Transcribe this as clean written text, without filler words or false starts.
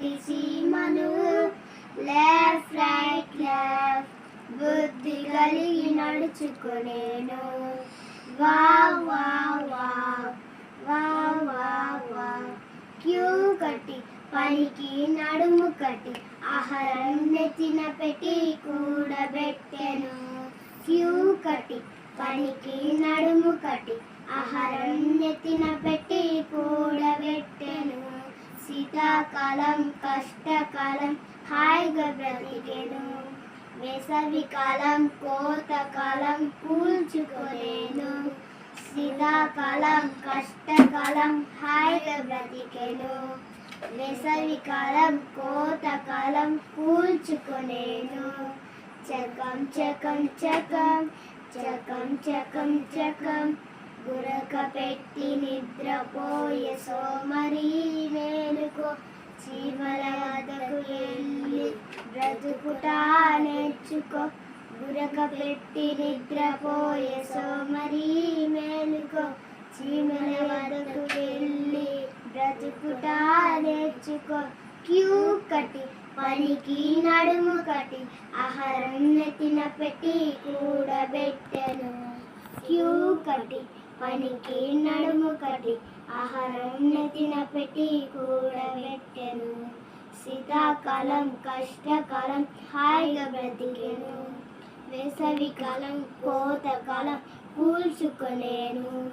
కట్టి సీమను left right left బుద్ధి కలిగి నడుచుకొనేను. Wow wow wow wow wow wow. Queue కట్టి పనికి నడుము కట్టి ఆహారం నెత్తిన పెట్టి కూడబెట్టెను. క్యూ కట్టి పనికి నడుము కట్టి ఆహారం నెత్తిన పెట్టి కూడబెట్టెను. శీతాకాలం కష్టకాలం హాయిగా బ్రతికెను. వేసవికాలం కోతకాలం కూల్చుకొనేను. శీతాకాలం కష్టకాలం హాయిగా బ్రతికెను. వేసవికాలం కోతకాలం కూల్చుకొనేను. చకం చకం చకం చకం చకం చకం గురక పెట్టి నిద్రపోయే సోమరి మేలుకో. చీమల వద్దకు వెళ్ళి బ్రతుకుట నేర్చుకో. గురక పెట్టి నిద్రపోయే సోమరి మేలుకో. చీమల వద్దకు వెళ్ళి బ్రతుకుట నేర్చుకో. క్యూ కట్టి పనికి నడుము కట్టి ఆహారం నెత్తిన పెట్టి కూడబెట్టెను. క్యూ కట్టి పనికి నడుము కట్టి ఆహారం నెత్తిన పెట్టి కూడబెట్టెను. శీతాకాలం కష్టకాలం హాయిగా బ్రతికెను. వేసవికాలం కోతకాలం కూల్చుకొనేను.